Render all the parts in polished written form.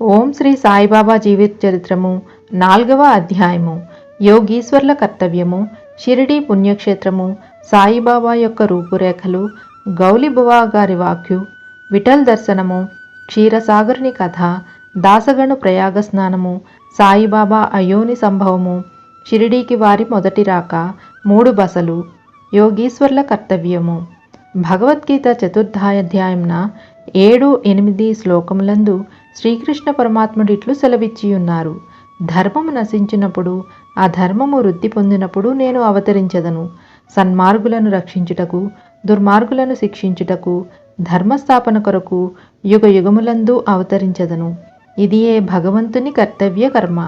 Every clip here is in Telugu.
ఓం శ్రీ సాయిబాబా జీవిత చరిత్రము 4వ అధ్యాయము. యోగీశ్వర్ల కర్తవ్యము, షిరిడీ పుణ్యక్షేత్రము, సాయిబాబా యొక్క రూపురేఖలు, గౌలిబువా గారి వాక్యు, విఠల్ దర్శనము, క్షీరసాగరుని కథ, దాసగను ప్రయాగ స్నానము, సాయిబాబా అయోని సంభవము, షిరిడీకి వారి మొదటి రాక, 3 బసలు. యోగీశ్వర్ల కర్తవ్యము. భగవద్గీత చతుర్థాధ్యాయంన 7-8 శ్లోకములందు శ్రీకృష్ణ పరమాత్ముడిట్లు సెలవిచ్చియున్నారు. ధర్మము నశించినప్పుడు, ఆ ధర్మము వృద్ధి పొందినప్పుడు నేను అవతరించదను. సన్మార్గులను రక్షించుటకు, దుర్మార్గులను శిక్షించుటకు, ధర్మస్థాపన కొరకు యుగ యుగములందు అవతరించదను. ఇదియే భగవంతుని కర్తవ్య కర్మ.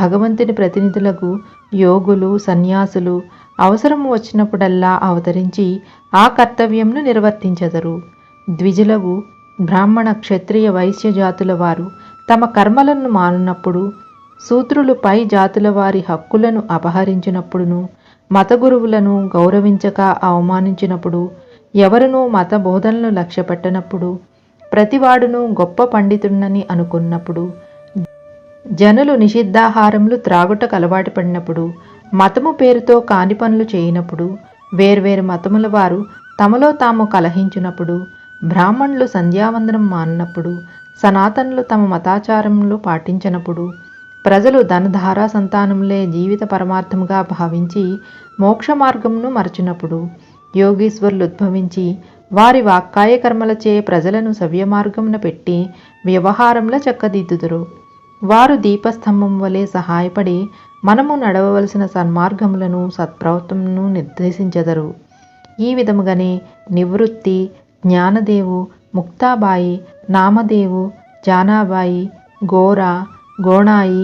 భగవంతుని ప్రతినిధులకు యోగులు, సన్యాసులు అవసరము వచ్చినప్పుడల్లా అవతరించి ఆ కర్తవ్యంను నిర్వర్తించెదరు. ద్విజులకు బ్రాహ్మణ, క్షత్రియ, వైశ్య జాతుల వారు తమ కర్మలను మానునప్పుడు, శూద్రులు పై జాతుల వారి హక్కులను అపహరించినప్పుడును, మత గురువులను గౌరవించక అవమానించినప్పుడు, ఎవరునూ మత బోధనలు లక్ష్యపెట్టనప్పుడు, ప్రతివాడును గొప్ప పండితుడినని అనుకున్నప్పుడు, జనులు నిషిద్ధాహారములు త్రాగుటకు అలవాటు పడినప్పుడు, మతము పేరుతో కాని పనులు చేయనప్పుడు, వేర్వేరు మతముల వారు తమలో తాము కలహించినప్పుడు, బ్రాహ్మణులు సంధ్యావందనం మాననప్పుడు, సనాతనులు తమ మతాచారములు పాటించినప్పుడు, ప్రజలు ధనధారా సంతానములే జీవిత పరమార్థముగా భావించి మోక్ష మార్గమును మరచినప్పుడు, యోగీశ్వరులు ఉద్భవించి వారి వాక్కాయ కర్మలచే ప్రజలను సవ్యమార్గమున పెట్టి వ్యవహారంలో చక్కదిద్దుదురు. వారు దీపస్తంభం వలె సహాయపడి మనము నడవవలసిన సన్మార్గములను, సత్ప్రవర్తనను నిర్దేశించెదరు. ఈ విధముగానే నివృత్తి, జ్ఞానదేవు, ముక్తాబాయి, నామదేవు, జానాబాయి, గోరా, గోణాయి,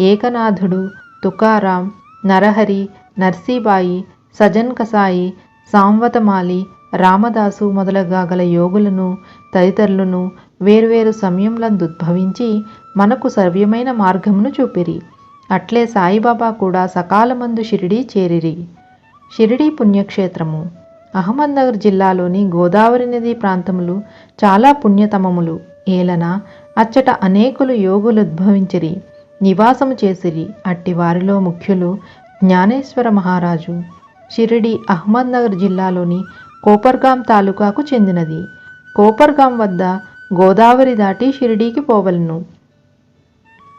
ఏకనాథుడు, తుకారాం, నరహరి, నర్సీబాయి, సజన్ కసాయి, సాంవతమాలి, రామదాసు మొదలగా గల యోగులను తదితరులను వేర్వేరు సమయములందుద్భవించి మనకు సవ్యమైన మార్గమును చూపిరి. అట్లే సాయిబాబా కూడా సకాలమందు షిరిడీ చేరిరి. షిరిడీ పుణ్యక్షేత్రము. అహ్మద్నగర్ జిల్లాలోని గోదావరి నదీ ప్రాంతములు చాలా పుణ్యతమములు. ఏలన అచ్చట అనేకులు యోగులు ఉద్భవించిరి, నివాసము చేసిరి. అట్టి వారిలో ముఖ్యులు జ్ఞానేశ్వర మహారాజు. షిరిడి అహ్మద్నగర్ జిల్లాలోని కోపర్గాం తాలూకాకు చెందినది. కోపర్గాం వద్ద గోదావరి దాటి షిరిడీకి పోవలను.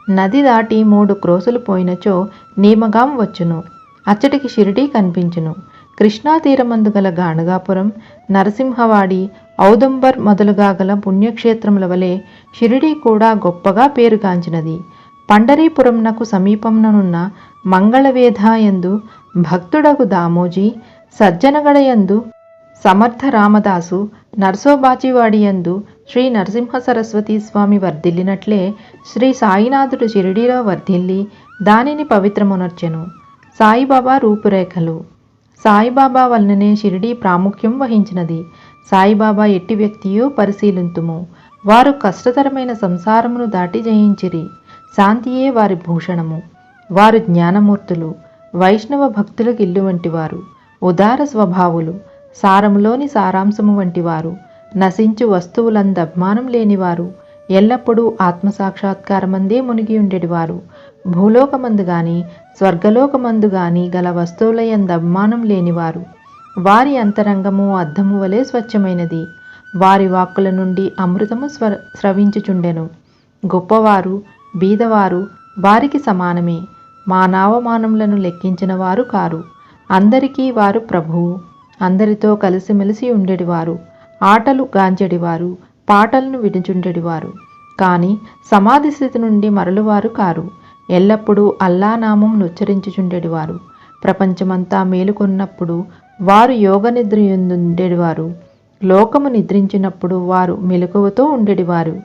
నది దాటి 3 క్రోసులు పోయినచో నీమగాం వచ్చును. అచ్చటికి షిరిడీ కనిపించును. కృష్ణా తీరమందు గల గాణగాపురం, నరసింహవాడి, ఔదంబర్ మొదలుగా గల పుణ్యక్షేత్రముల వలె షిరిడీ కూడా గొప్పగా పేరుగాంచినది. పండరీపురంనకు సమీపముననున్న మంగళవేధాయందు భక్తుడగు దామోజీ, సజ్జనగడయందు సమర్థ రామదాసు, నర్సోబాచివాడియందు శ్రీ నరసింహ సరస్వతీ స్వామి వర్ధిల్లినట్లే శ్రీ సాయినాథుడు షిరిడీలో వర్ధిల్లి దానిని పవిత్రమునర్చెను. సాయిబాబా రూపురేఖలు. సాయిబాబా వలననే షిరిడీ ప్రాముఖ్యం వహించినది. సాయిబాబా ఎట్టి వ్యక్తియో పరిశీలింతుము. వారు కష్టతరమైన సంసారమును దాటి జయించిరి. శాంతియే వారి భూషణము. వారు జ్ఞానమూర్తులు, వైష్ణవ భక్తులకు ఇల్లు వంటివారు, ఉదార స్వభావులు, సారములోని సారాంశము వంటివారు, నశించు వస్తువులందభిమానం లేనివారు, ఎల్లప్పుడూ ఆత్మసాక్షాత్కారమందే మునిగి ఉండేటివారు, భూలోకమందు గాని స్వర్గలోకమందు గాని గల వస్తువులయందు అభిమానం లేనివారు. వారి అంతరంగము అద్దము వలె స్వచ్ఛమైనది. వారి వాక్కుల నుండి అమృతము స్రవించుచుండెను. గొప్పవారు, బీదవారు వారికి సమానమే. మానవమానములను లెక్కించిన వారు కారు. అందరికీ వారు ప్రభువు. అందరితో కలిసిమెలిసి ఉండేటివారు. ఆటలు గాంచెడివారు, పాటలను వినుచుండెడివారు. కానీ సమాధి స్థితి నుండి మరలువారు కారు. ఎల్లప్పుడూ అల్లానామం ఉచ్చరించుచుండెడివారు. ప్రపంచమంతా మేలుకొన్నప్పుడు వారు యోగ నిద్రయుండుండెడివారు. లోకము నిద్రించినప్పుడు వారు మెలకువతో ఉండెడివారు.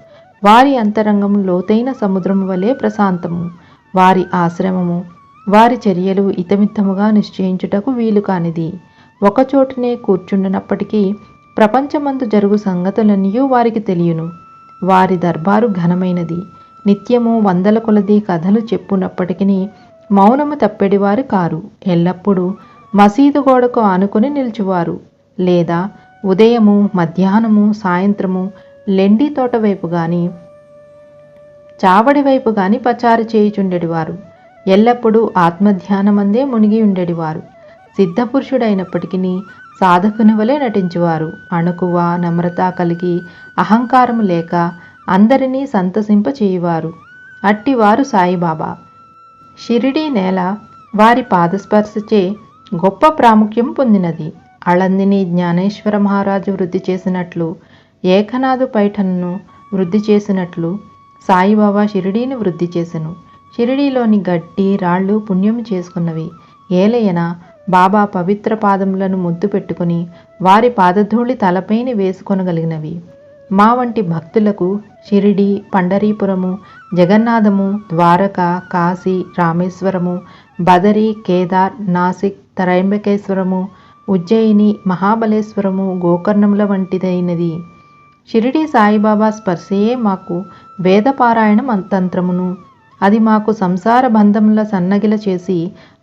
వారి అంతరంగము లోతైన సముద్రము వలె ప్రశాంతము. వారి ఆశ్రమము, వారి చర్యలు ఇతమిత్తముగా నిశ్చయించుటకు వీలు కానిది. ఒకచోటనే కూర్చుండినప్పటికీ ప్రపంచమందు జరుగు సంగతులన్నయూ వారికి తెలియను. వారి దర్బారు ఘనమైనది. నిత్యము 100 కొలది కథలు చెప్పునప్పటికీ మౌనము తప్పెడివారు కారు. ఎల్లప్పుడూ మసీదు గోడకు ఆనుకొని నిల్చువారు. లేదా ఉదయము, మధ్యాహ్నము, సాయంత్రము లెండి తోట వైపు గాని చావడి వైపు గాని పచారు చేయుచుండెడివారు. ఎల్లప్పుడూ ఆత్మధ్యానమందే మునిగి ఉండేడివారు. సిద్ధపురుషుడైనప్పటికీ సాధకుని వలె నటించువారు. అణకువ నమ్రత కలిగి అహంకారము లేక అందరినీ సంతసింపచేయువారు. అట్టివారు సాయిబాబా. షిరిడీ నేల వారి పాదస్పర్శచే గొప్ప ప్రాముఖ్యం పొందినది. అళందిని జ్ఞానేశ్వర మహారాజు వృద్ధి చేసినట్లు, ఏకనాథు పైఠన్ను వృద్ధి చేసినట్లు సాయిబాబా షిరిడీని వృద్ధి చేసెను. షిరిడీలోని గడ్డి రాళ్ళు పుణ్యము చేసుకున్నవి. ఏలయన బాబా పవిత్ర పాదములను ముద్దు పెట్టుకుని వారి పాదధూళి తలపైన వేసుకొనగలిగినవి. మా వంటి భక్తులకు షిరిడి, పండరీపురము, జగన్నాథము, ద్వారక, కాశీ, రామేశ్వరము, బదరి, కేదార్, నాసిక్, త్రయంబకేశ్వరము, ఉజ్జయిని, మహాబలేశ్వరము, గోకర్ణముల వంటిదైనది. షిరిడి సాయిబాబా స్పర్శయే మాకు వేదపారాయణ తంత్రమును, అది మాకు సంసార బంధముల సన్నగిల చేసి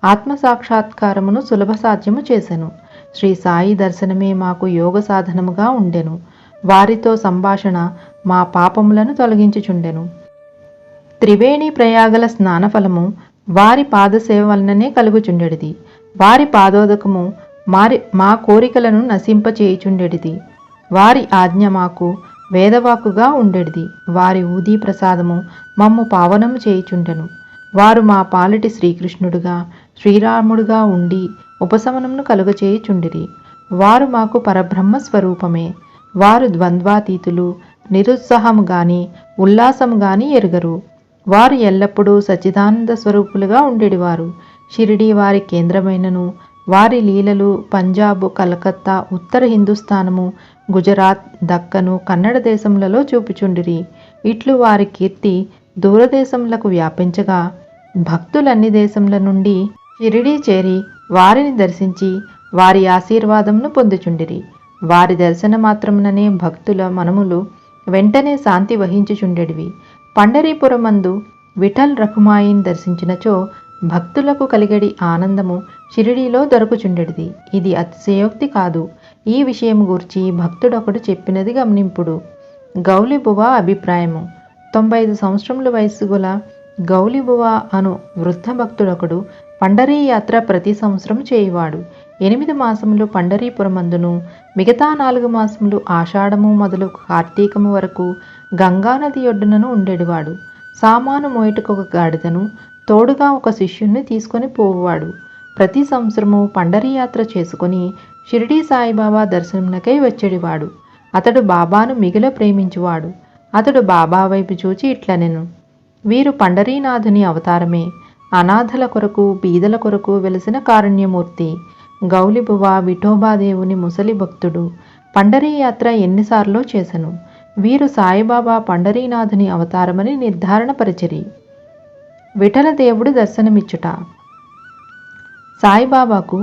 ఆత్మసాక్షాత్కారమును సులభ సాధ్యము చేసెను. శ్రీ సాయి దర్శనమే మాకు యోగ సాధనముగా ఉండెను. వారితో సంభాషణ మా పాపములను తొలగించుచుండెను. త్రివేణి ప్రయాగల స్నానఫలము వారి పాదసేవ వలననే కలుగుచుండెడిది. వారి పాదోదకము మా కోరికలను నశింపచేయుచుండెడిది. వారి ఆజ్ఞ మాకు వేదవాక్కుగా ఉండెడిది. వారి ఊదీ ప్రసాదము మమ్ము పావనము చేయుచుండెను. వారు మా పాలిటి శ్రీకృష్ణుడుగా, శ్రీరాముడుగా ఉండి ఉపశమనమును కలుగచేయుచుండిరి. వారు మాకు పరబ్రహ్మ స్వరూపమే. వారు ద్వంద్వాతీతులు, నిరుత్సాహము గాని ఉల్లాసము గాని ఎరుగరు. వారు ఎల్లప్పుడూ సచ్చిదానంద స్వరూపులుగా ఉండేడివారు. షిరిడి వారి కేంద్రమైనను వారి లీలలు పంజాబు, కలకత్తా, ఉత్తర హిందుస్థానము, గుజరాత్, దక్కను, కన్నడ దేశములలో చూపుచుండిరి. ఇట్లు వారి కీర్తి దూరదేశములకు వ్యాపించగా భక్తులన్ని దేశముల నుండి షిరిడీ చేరి వారిని దర్శించి వారి ఆశీర్వాదమును పొందుచుండిరి. వారి దర్శన మాత్రముననే భక్తుల మనములు వెంటనే శాంతి వహించుచుండెడివి. పండరీపురమందు విఠల్ రఖుమాయిని దర్శించినచో భక్తులకు కలిగడి ఆనందము షిరిడీలో దొరకుచుండెడిది. ఇది అతిశయోక్తి కాదు. ఈ విషయం గూర్చి భక్తుడొకడు చెప్పినది గమనింపుడు. గౌలిబువ అభిప్రాయము. 95 సంవత్సరముల వయస్సు గల గౌలిబువ అను వృద్ధ భక్తుడొకడు పండరీ యాత్ర ప్రతి సంవత్సరం చేయువాడు. 8 మాసములు పండరీపురమందును, మిగతా 4 మాసములు ఆషాఢము మొదలు కార్తీకము వరకు గంగానది ఒడ్డునను ఉండేడివాడు. సామాను మోయటకొక గాడిదను, తోడుగా ఒక శిష్యుణ్ణి తీసుకొని పోవువాడు. ప్రతి సంవత్సరము పండరీ యాత్ర చేసుకుని షిరిడీ సాయిబాబా దర్శనమునకై వచ్చేడివాడు. అతడు బాబాను మిగిల ప్రేమించువాడు. అతడు బాబా వైపు చూచి ఇట్లనెను: వీరు పండరీనాథుని అవతారమే. అనాథల కొరకు, బీదల కొరకు వెలసిన కారుణ్యమూర్తి. గౌలిబువ విఠోబాదేవుని ముసలి భక్తుడు. పండరీ యాత్ర ఎన్నిసార్లో చేసెను. వీరు సాయిబాబా పండరీనాథుని అవతారమని నిర్ధారణ పరిచిరి. విఠలదేవుడు దర్శనమిచ్చుట. సాయిబాబాకు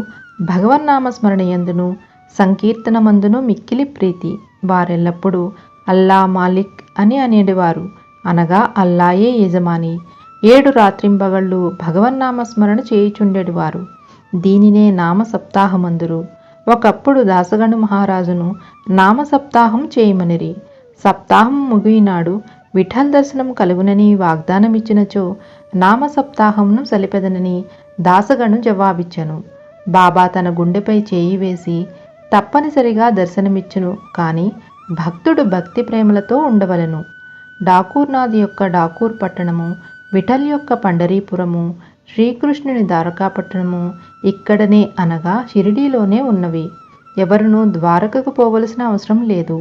భగవన్నామస్మరణయందును సంకీర్తనమందును మిక్కిలి ప్రీతి. వారెల్లప్పుడూ అల్లా మాలిక్ అని అనేవారు, అనగా అల్లాయే యజమాని. 7 రాత్రింబగళ్ళు భగవన్నామస్మరణ చేయుచుండేవారు. దీనినే నామ సప్తాహమందురు. ఒకప్పుడు దాసగణు మహారాజును నామ సప్తాహం చేయమనిరి. సప్తాహం ముగినాడు విఠల్ దర్శనం కలుగునని వాగ్దానమిచ్చినచో నామ సప్తాహంను సలిపెదనని దాసగణు జవాబిచ్చెను. బాబా తన గుండెపై చేయి వేసి తప్పనిసరిగా దర్శనమిచ్చును, కానీ భక్తుడు భక్తి ప్రేమలతో ఉండవలెను. డాకూర్నాథ్ యొక్క డాకూర్ పట్టణము, విఠల్ యొక్క పండరీపురము, శ్రీకృష్ణుని ద్వారకాపట్టణము ఇక్కడనే అనగా షిరిడీలోనే ఉన్నవి. ఎవరునూ ద్వారకకు పోవలసిన అవసరం లేదు.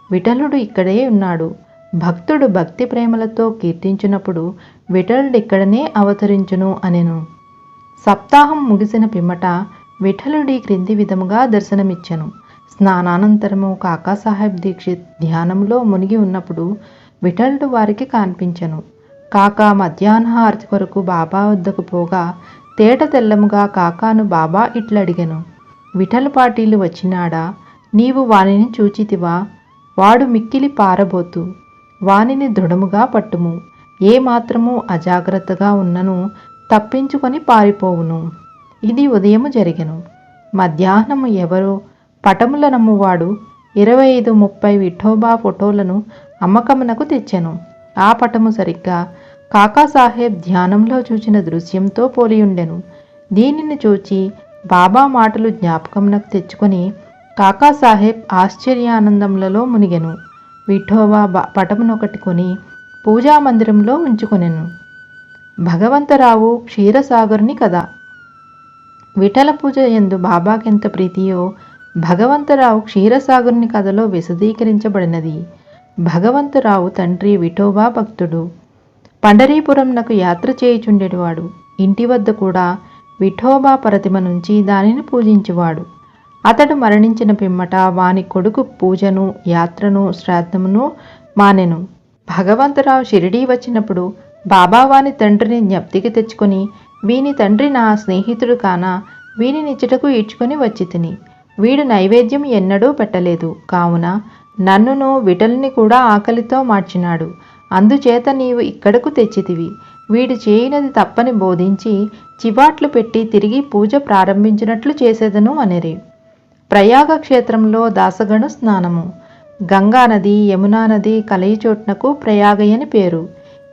విఠలుడు ఇక్కడే ఉన్నాడు. భక్తుడు భక్తి ప్రేమలతో కీర్తించినప్పుడు విఠలుడిక్కడనే అవతరించును అనెను. సప్తాహం ముగిసిన పిమ్మట విఠలుడి క్రింది విధముగా దర్శనమిచ్చెను. స్నానానంతరము కాకాసాహెబ్ దీక్షిత్ ధ్యానంలో మునిగి ఉన్నప్పుడు విఠలుడు వారికి కనిపించెను. కాకా మధ్యాహ్నహారతి కొరకు బాబా వద్దకు పోగా తేట తెల్లముగా కాకాను బాబా ఇట్లడిగెను: విఠల్ పాటీలు వచ్చినాడా? నీవు వానిని చూచితివా? వాడు మిక్కిలి పారబోతు. వానిని దృఢముగా పట్టుము. ఏ మాత్రము అజాగ్రత్తగా ఉన్నను తప్పించుకొని పారిపోవును. ఇది ఉదయము జరిగెను. మధ్యాహ్నము ఎవరో పటముల నమ్మువాడు 25-30 విఠోబా ఫోటోలను అమ్మకమునకు తెచ్చెను. ఆ పటము సరిగ్గా కాకాసాహెబ్ ధ్యానంలో చూచిన దృశ్యంతో పోలియుండెను. దీనిని చూచి బాబా మాటలు జ్ఞాపకంనకు తెచ్చుకొని కాకాసాహెబ్ ఆశ్చర్యానందములలో మునిగెను. విఠోబా పటమునొకటి కొని పూజామందిరంలో ఉంచుకొనెను. భగవంతరావు క్షీరసాగరుని కథ. విఠల పూజ యందు బాబాకెంత ప్రీతియో భగవంతరావు క్షీరసాగరుని కథలో విశదీకరించబడినది. భగవంతరావు తండ్రి విఠోబా భక్తుడు. పండరీపురంనకు యాత్ర చేయుచుండెడివాడు. ఇంటి వద్ద కూడా విఠోబా ప్రతిమ నుంచి దానిని పూజించువాడు. అతడు మరణించిన పిమ్మట వాని కొడుకు పూజను, యాత్రను, శ్రాద్ధమును మానెను. భగవంతరావు షిరిడీ వచ్చినప్పుడు బాబా వాని తండ్రిని జ్ఞప్తికి తెచ్చుకొని, వీని తండ్రి నా స్నేహితుడు కాన వీనినిచ్చుటకు ఈడ్చుకొని వచ్చి తిని, వీడు నైవేద్యం ఎన్నడూ పెట్టలేదు, కావున నన్నును విఠల్ని కూడా ఆకలితో మార్చినాడు. అందుచేత నీవు ఇక్కడకు తెచ్చితివి. వీడు చేయనది తప్పని బోధించి చివాట్లు పెట్టి తిరిగి పూజ ప్రారంభించినట్లు చేసేదను అనిరి. ప్రయాగ క్షేత్రంలో దాసగణు స్నానము. గంగా నది, యమునా నది కలయిచోట్నకు ప్రయాగయని పేరు.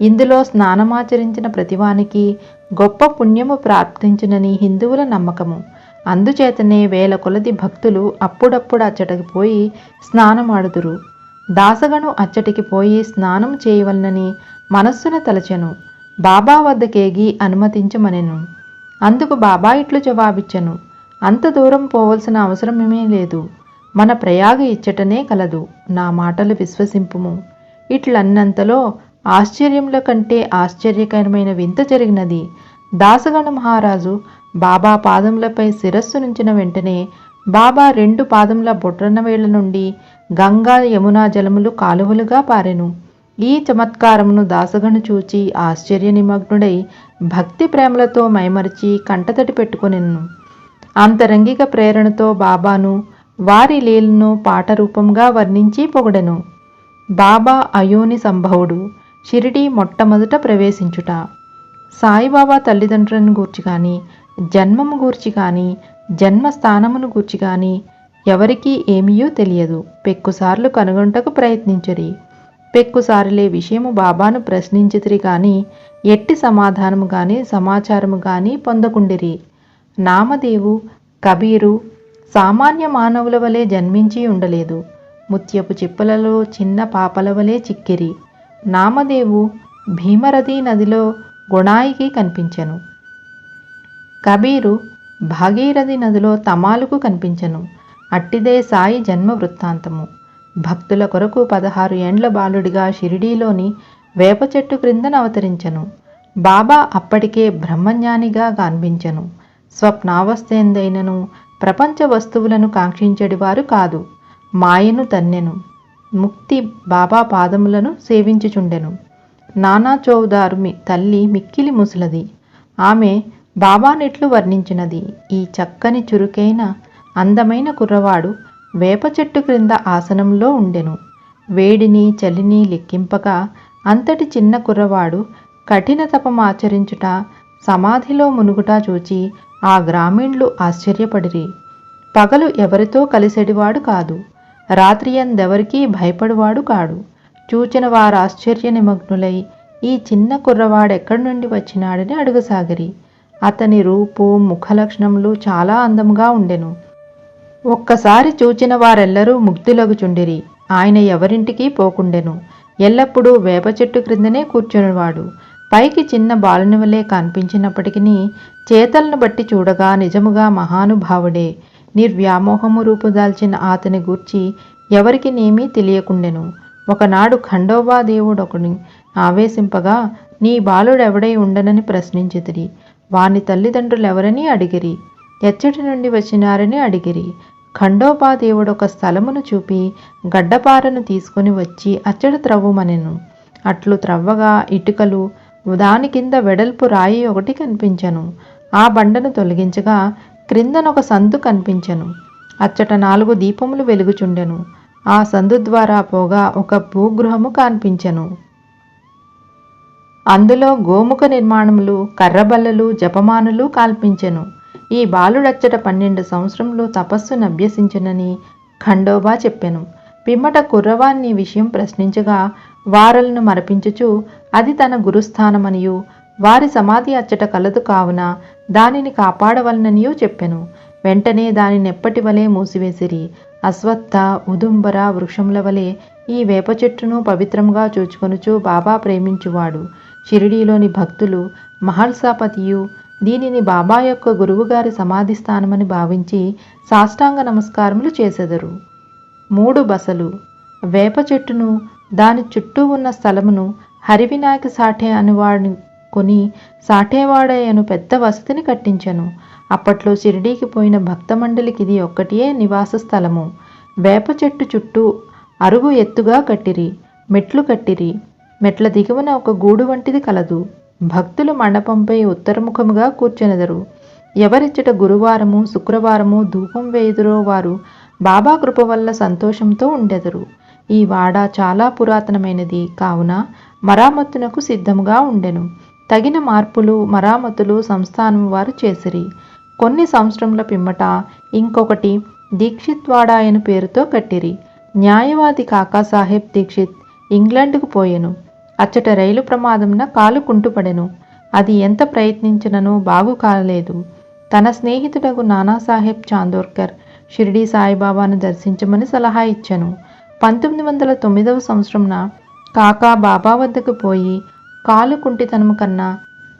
ఇందులో స్నానమాచరించిన ప్రతివానికి గొప్ప పుణ్యము ప్రాప్తించునని హిందువుల నమ్మకము. అందుచేతనే వేల కొలది భక్తులు అప్పుడప్పుడు అచ్చటికి పోయి స్నానమాడుదురు. దాసగను అచ్చటికి పోయి స్నానం చేయవలనని మనస్సున తలచెను. బాబా వద్దకేగి అనుమతించమనెను. అందుకు బాబా ఇట్లు జవాబిచ్చెను, అంత దూరం పోవలసిన అవసరమేమీ లేదు. మన ప్రయాగ ఇచ్చటనే కలదు. నా మాటలు విశ్వసింపుము. ఇట్లన్నంతలో ఆశ్చర్యముల కంటే ఆశ్చర్యకరమైన వింత జరిగినది. దాసగణ మహారాజు బాబా పాదములపై శిరస్సు నుంచిన వెంటనే బాబా 2 పాదముల బొట్రన వేళ్ల నుండి గంగా, యమునా జలములు కాలువలుగా పారెను. ఈ చమత్కారమును దాసగను చూచి ఆశ్చర్య నిమగ్నుడై భక్తి ప్రేమలతో మైమరిచి కంటతడి పెట్టుకొనెను. అంతరంగిక ప్రేరణతో బాబాను, వారి లీలను పాట రూపంగా వర్ణించి పొగడెను. బాబా అయోని సంభవుడు. షిరిడీ మొట్టమొదట ప్రవేశించుట. సాయిబాబా తల్లిదండ్రులను గూర్చి కానీ, జన్మము గూర్చి కానీ, జన్మస్థానమును గూర్చి కానీ ఎవరికీ ఏమీయూ తెలియదు. పెక్కుసార్లు కనుగొంటకు ప్రయత్నించరి. పెక్కుసార్లే విషయము బాబాను ప్రశ్నించితిరి కానీ ఎట్టి సమాధానము కానీ సమాచారము కానీ పొందకుండిరి. నామదేవు, కబీరు సామాన్య మానవుల వలె జన్మించి ఉండలేదు. ముత్యపు చిప్పలలో చిన్న పాపల వలె చిక్కిరి. నామదేవు భీమరథి నదిలో గుణాయికి కనిపించెను. కబీరు భాగీరథి నదిలో తమాలుకు కనిపించెను. అట్టిదే సాయి జన్మ వృత్తాంతము. భక్తుల కొరకు 16 ఏండ్ల బాలుడిగా షిరిడీలోని వేప చెట్టు క్రిందన అవతరించెను. బాబా అప్పటికే బ్రహ్మజ్ఞానిగా కనిపించెను. స్వప్నావస్థయందైనను ప్రపంచ వస్తువులను కాంక్షించెడివారు కాదు. మాయను తన్నెను. ముక్తి బాబా పాదములను సేవించుచుండెను. నానా చౌదారు తల్లి మిక్కిలి ముసలది. ఆమె బాబానిట్లు వర్ణించినది, ఈ చక్కని చురుకైన అందమైన కుర్రవాడు వేప చెట్టు క్రింద ఆసనంలో ఉండెను. వేడిని చలిని లెక్కింపక అంతటి చిన్న కుర్రవాడు కఠిన తపమాచరించుట, సమాధిలో మునుగుట చూచి ఆ గ్రామీణులు ఆశ్చర్యపడిరి. పగలు ఎవరితో కలిసెడివాడు కాదు, రాత్రి అందెవరికీ భయపడువాడు కాడు. చూచిన వారాశ్చర్య నిమగ్నులై ఈ చిన్న కుర్రవాడెక్కడి నుండి వచ్చినాడని అడుగసాగిరి. అతని రూపు, ముఖలక్షణములు చాలా అందముగా ఉండెను. ఒక్కసారి చూచిన వారెల్లరూ ముగ్ధులగుచుండిరి. ఆయన ఎవరింటికి పోకుండెను. ఎల్లప్పుడూ వేప చెట్టు క్రిందనే కూర్చునివాడు. పైకి చిన్న బాలుని వలె కనిపించినప్పటికీ చేతలను బట్టి చూడగా నిజముగా మహానుభావుడే. నిర్వ్యామోహము రూపుదాల్చిన అతని గూర్చి ఎవరికి నేమీ తెలియకుండెను. ఒకనాడు ఖండోబా దేవుడొకని ఆవేశింపగా, నీ బాలుడెవడై ఉండనని ప్రశ్నించితిరి. వాని తల్లిదండ్రులెవరని అడిగిరి. ఎచ్చటి నుండి వచ్చినారని అడిగిరి. ఖండోబా దేవుడొక స్థలమును చూపి గడ్డపారను తీసుకుని వచ్చి అచ్చట త్రవ్వుమనెను. అట్లు త్రవ్వగా ఇటుకలు, దాని కింద వెడల్పు రాయి ఒకటి కనిపించెను. ఆ బండను తొలగించగా క్రిందనొక సందు కనిపించెను. అచ్చట 4 దీపములు వెలుగుచుండెను. ఆ సందు ద్వారా పోగా ఒక భూగృహము కనిపించెను. అందులో గోముఖ నిర్మాణములు, కర్రబల్లలు, జపమానులు కల్పించెను. ఈ బాలుడచ్చట 12 సంవత్సరములు తపస్సును అభ్యసించునని ఖండోబా చెప్పెను. పిమ్మట కుర్రవాన్ని విషయం ప్రశ్నించగా వారలను మరపించుచు అది తన గురుస్థానమనియు వారి సమాధి అచ్చట కలదు కావున దానిని కాపాడవలననియూ చెప్పెను. వెంటనే దానినెప్పటి వలె మూసివేసిరి. అశ్వత్థ ఉదుంబర వృక్షముల వలె ఈ వేప చెట్టును పవిత్రముగా చూచుకొనుచు బాబా ప్రేమించువాడు. షిరిడీలోని భక్తులు మహల్సాపతియు దీనిని బాబా యొక్క గురువుగారి సమాధి స్థానమని భావించి సాష్టాంగ నమస్కారములు చేసెదరు. 3 బసలు. వేప చెట్టును దాని చుట్టూ ఉన్న స్థలమును హరివినాయక సాఠే అనువాడిని కొని సాఠేవాడయ్యను పెద్ద వసతిని కట్టించెను. అప్పట్లో షిరిడీకి పోయిన భక్త మండలికి ఇది ఒక్కటియే నివాస స్థలము. వేప చెట్టు చుట్టూ అరుగు ఎత్తుగా కట్టిరి. మెట్లు కట్టిరి. మెట్ల దిగువన ఒక గూడు వంటిది కలదు. భక్తులు మండపంపై ఉత్తరముఖముగా కూర్చెనెదరు. ఎవరిచ్చట గురువారము శుక్రవారము ధూపం వేయుదురో వారు బాబా కృప వల్ల సంతోషంతో ఉండెదరు. ఈ వాడ చాలా పురాతనమైనది కావున మరామత్తునకు సిద్ధముగా ఉండెను. తగిన మార్పులు మరామతులు సంస్థానం వారు చేసిరి. కొన్ని సంవత్సరముల పిమ్మట ఇంకొకటి దీక్షిత్ వాడ అయిన పేరుతో కట్టిరి. న్యాయవాది కాకాసాహెబ్ దీక్షిత్ ఇంగ్లాండ్కు పోయెను. అచ్చట రైలు ప్రమాదంన కాలు కుంటుపడెను. అది ఎంత ప్రయత్నించినను బాగు కాలేదు. తన స్నేహితుడగు నానాసాహెబ్ చాందోర్కర్ షిరిడీ సాయిబాబాను దర్శించమని సలహా ఇచ్చెను. 1909వ సంవత్సరంన కాకా బాబా వద్దకు పోయి కాలు కుంటితనము కన్నా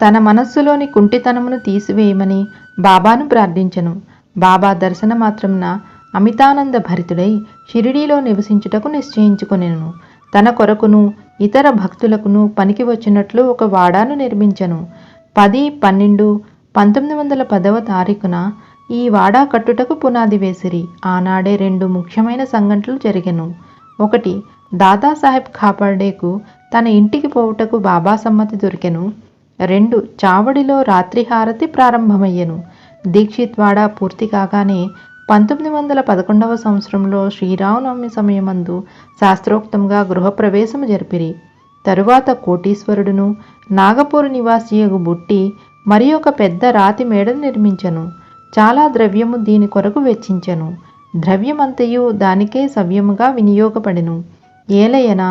తన మనస్సులోని కుంటితనమును తీసివేయమని బాబాను ప్రార్థించెను. బాబా దర్శన మాత్రమున అమితానంద భరితుడై షిరిడీలో నివసించుటకు నిశ్చయించుకొనెను. తన కొరకును ఇతర భక్తులకును పనికి వచ్చినట్లు ఒక వాడాను నిర్మించెను. 10/12/1910వ తారీఖున ఈ వాడా కట్టుటకు పునాది వేసిరి. ఆనాడే 2 ముఖ్యమైన సంఘటనలు జరిగెను. 1. దాదాసాహెబ్ ఖాపర్డేకు తన ఇంటికి పోవుటకు బాబా సమ్మతి దొరికెను. 2. చావడిలో రాత్రి హారతి ప్రారంభమయ్యెను. దీక్షిత్ వాడా పూర్తి కాగానే 1911వ సంవత్సరంలో శ్రీరామనవమి సమయమందు శాస్త్రోక్తంగా గృహప్రవేశము జరిపిరి. తరువాత కోటీశ్వరుడును నాగపూర్ నివాసియగు బుట్టి మరి ఒక పెద్ద రాతి మేడను నిర్మించెను. చాలా ద్రవ్యము దీని కొరకు వెచ్చించెను. ద్రవ్యమంతయు దానికే సవ్యముగా వినియోగపడెను. ఏలయన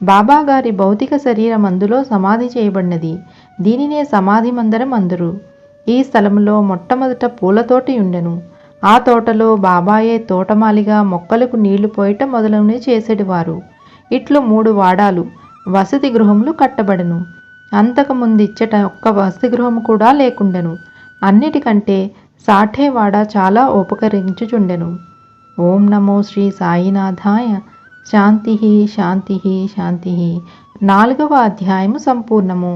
బాబాగారి భౌతిక శరీరం అందులో సమాధి చేయబడినది. దీనినే సమాధి మందిరం అందురు. ఈ స్థలములో మొట్టమొదట పూలతోటి ఉండెను. ఆ తోటలో బాబాయే తోటమాలిగా మొక్కలకు నీళ్లు పోయట మొదలనే చేసేటివారు. ఇట్లు 3 వాడాలు వసతి గృహములు కట్టబడెను. అంతకుముందిచ్చట ఒక్క వసతి గృహము కూడా లేకుండెను. అన్నిటికంటే సాఠేవాడ చాలా ఉపకరించుచుండెను. ఓం నమో శ్రీ సాయినాథాయ. శాంతి శాంతి శాంతి. 4వ అధ్యాయము సంపూర్ణము.